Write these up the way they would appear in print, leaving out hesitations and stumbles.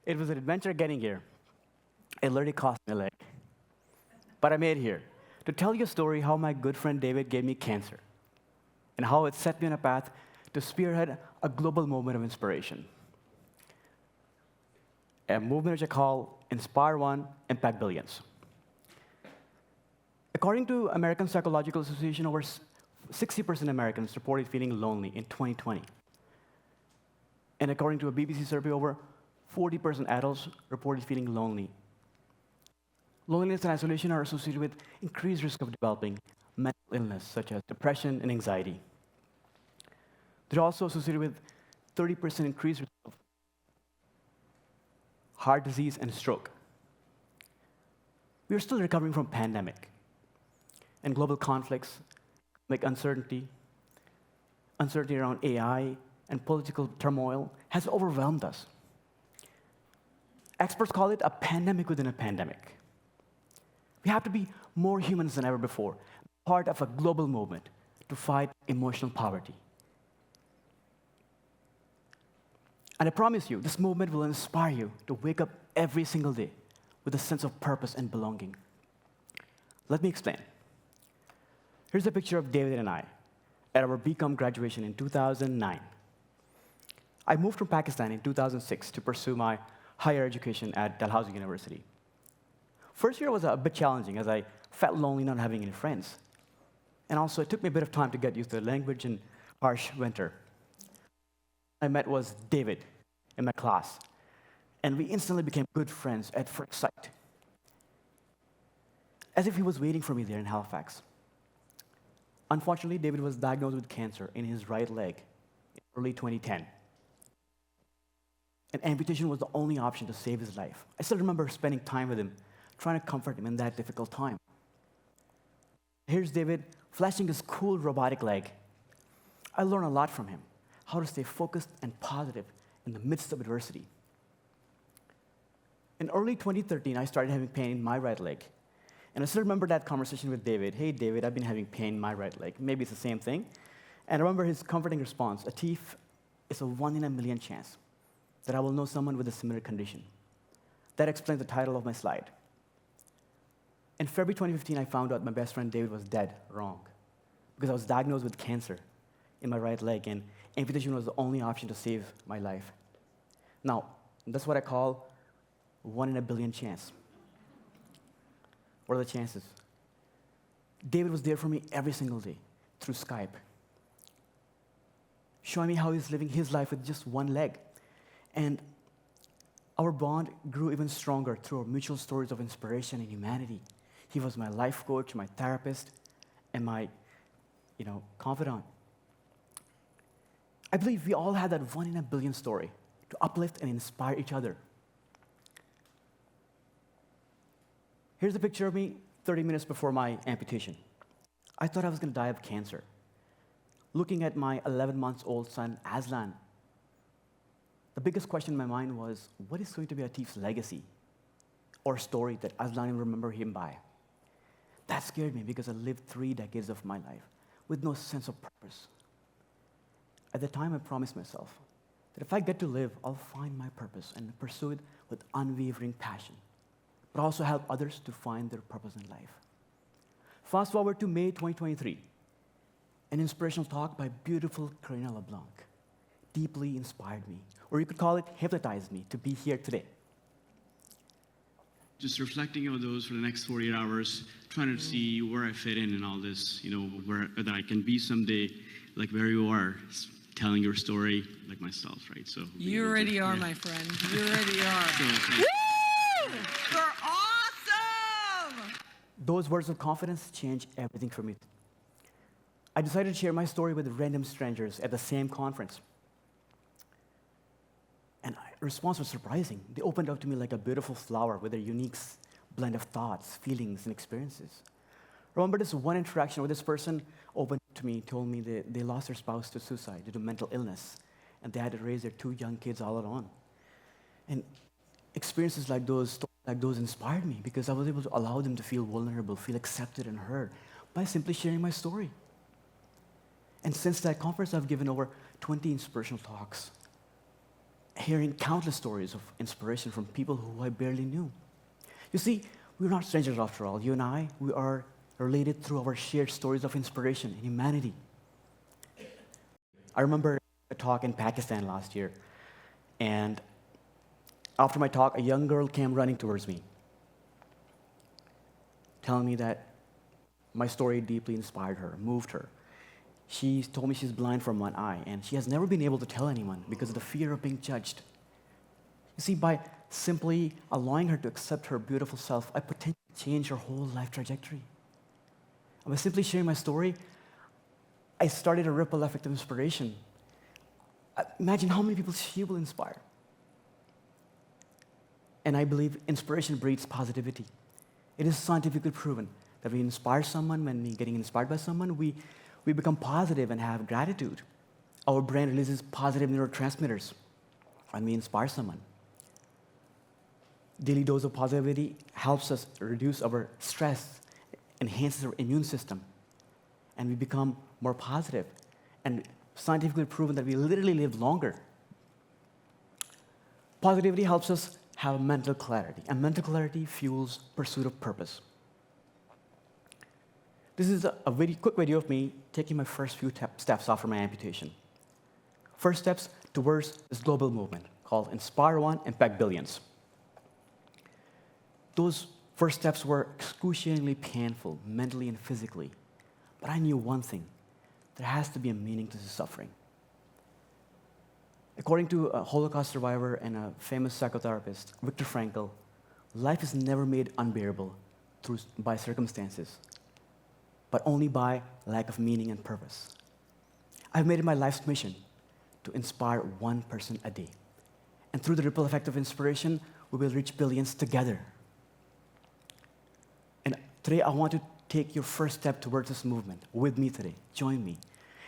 It was an adventure getting here. It literally cost me a leg. But I made it here to tell you a story how my good friend David gave me cancer and how it set me on a path to spearhead a global movement of inspiration. A movement which I call Inspire One, Impact Billions. According to American Psychological Association, over 60% Americans reported feeling lonely in 2020. And according to a BBC survey, over 40% adults reported feeling lonely. Loneliness and isolation are associated with increased risk of developing mental illness, such as depression and anxiety. They're also associated with 30% increased risk of heart disease and stroke. We are still recovering from pandemic and global conflicts, like uncertainty around AI, and political turmoil has overwhelmed us. Experts call it a pandemic within a pandemic. We have to be more humans than ever before, part of a global movement to fight emotional poverty. And I promise you, this movement will inspire you to wake up every single day with a sense of purpose and belonging. Let me explain. Here's a picture of David and I at our BCom graduation in 2009. I moved from Pakistan in 2006 to pursue my higher education at Dalhousie University. First year was a bit challenging as I felt lonely not having any friends. And also, it took me a bit of time to get used to the language and harsh winter. I met was David in my class, and we instantly became good friends at first sight, as if he was waiting for me there in Halifax. Unfortunately, David was diagnosed with cancer in his right leg in early 2010. And amputation was the only option to save his life. I still remember spending time with him, trying to comfort him in that difficult time. Here's David flashing his cool robotic leg. I learned a lot from him, how to stay focused and positive in the midst of adversity. In early 2013, I started having pain in my right leg. And I still remember that conversation with David. Hey, David, I've been having pain in my right leg. Maybe it's the same thing. And I remember his comforting response, Atif, it's a 1 in a million chance that I will know someone with a similar condition. That explains the title of my slide. In February 2015, I found out my best friend David was dead wrong because I was diagnosed with cancer in my right leg, and amputation was the only option to save my life. Now, that's what I call 1 in a billion chance. What are the chances? David was there for me every single day through Skype, showing me how he's living his life with just one leg. And our bond grew even stronger through our mutual stories of inspiration and humanity. He was my life coach, my therapist, and my, confidant. I believe we all had that 1 in a billion story to uplift and inspire each other. Here's a picture of me 30 minutes before my amputation. I thought I was going to die of cancer. Looking at my 11-month-old son, Aslan, the biggest question in my mind was, what is going to be Atif's legacy or story that Aslan will remember him by? That scared me because I lived 3 decades of my life with no sense of purpose. At the time, I promised myself that if I get to live, I'll find my purpose and pursue it with unwavering passion, but also help others to find their purpose in life. Fast forward to May 2023, an inspirational talk by beautiful Karina LeBlanc deeply inspired me, or you could call it hypnotized me to be here today. Just reflecting on those for the next 48 hours, trying to see where I fit in all this, where that I can be someday, like where you are, telling your story like myself, right? So you already are, my friend. You already are. Woo! You're awesome! Those words of confidence changed everything for me. I decided to share my story with random strangers at the same conference. And the response was surprising. They opened up to me like a beautiful flower with a unique blend of thoughts, feelings, and experiences. I remember this one interaction where this person opened to me, told me they lost their spouse to suicide due to mental illness, and they had to raise their 2 young kids all alone. And experiences like those inspired me because I was able to allow them to feel vulnerable, feel accepted and heard by simply sharing my story. And since that conference, I've given over 20 inspirational talks. hearing countless stories of inspiration from people who I barely knew. You see, we're not strangers after all. You and I, we are related through our shared stories of inspiration and humanity. I remember a talk in Pakistan last year, and after my talk, a young girl came running towards me, telling me that my story deeply inspired her, moved her. She told me she's blind from one eye, and she has never been able to tell anyone because of the fear of being judged. You see, by simply allowing her to accept her beautiful self, I potentially changed her whole life trajectory. And by simply sharing my story, I started a ripple effect of inspiration. Imagine how many people she will inspire. And I believe inspiration breeds positivity. It is scientifically proven that we inspire someone, when we're getting inspired by someone, we become positive and have gratitude. Our brain releases positive neurotransmitters when we inspire someone. Daily dose of positivity helps us reduce our stress, enhances our immune system, and we become more positive. And scientifically proven that we literally live longer. Positivity helps us have mental clarity, and mental clarity fuels pursuit of purpose. This is a very quick video of me taking my first few steps after my amputation. First steps towards this global movement called Inspire One, Impact Billions. Those first steps were excruciatingly painful, mentally and physically. But I knew one thing: there has to be a meaning to the suffering. According to a Holocaust survivor and a famous psychotherapist, Viktor Frankl, life is never made unbearable by circumstances, but only by lack of meaning and purpose. I've made it my life's mission to inspire one person a day. And through the ripple effect of inspiration, we will reach billions together. And today, I want to take your first step towards this movement with me today. Join me.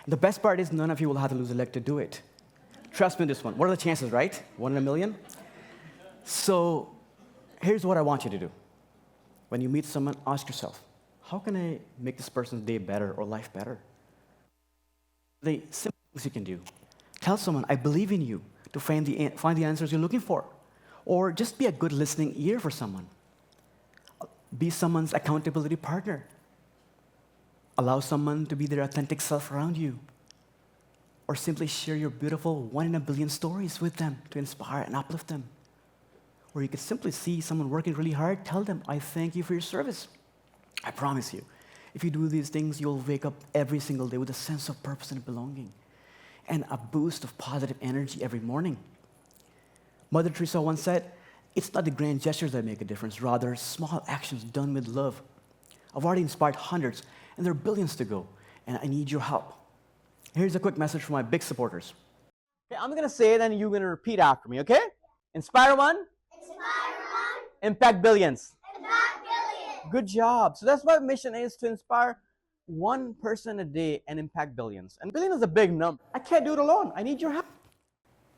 And the best part is none of you will have to lose a leg to do it. Trust me on this one. What are the chances, right? 1 in a million? So here's what I want you to do. When you meet someone, ask yourself, how can I make this person's day better or life better? The simple things you can do. Tell someone, I believe in you, to find the answers you're looking for. Or just be a good listening ear for someone. Be someone's accountability partner. Allow someone to be their authentic self around you. Or simply share your beautiful 1 in a billion stories with them to inspire and uplift them. Or you could simply see someone working really hard, tell them, I thank you for your service. I promise you, if you do these things, you'll wake up every single day with a sense of purpose and belonging, and a boost of positive energy every morning. Mother Teresa once said, it's not the grand gestures that make a difference, rather small actions done with love. I've already inspired hundreds, and there are billions to go, and I need your help. Here's a quick message from my big supporters. Okay, I'm going to say it, and you're going to repeat after me, okay? Inspire one. Inspire one. Impact billions. Impact billions. Good job. So that's my mission is to inspire one person a day and impact billions. And billion is a big number. I can't do it alone. I need your help.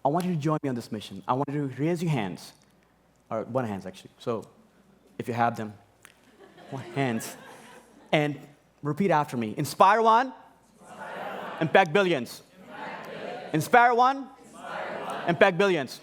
I want you to join me on this mission. I want you to raise your hands, or one hand actually. So if you have them, hands, and repeat after me. Inspire one. Impact billions. Inspire one. Impact billions.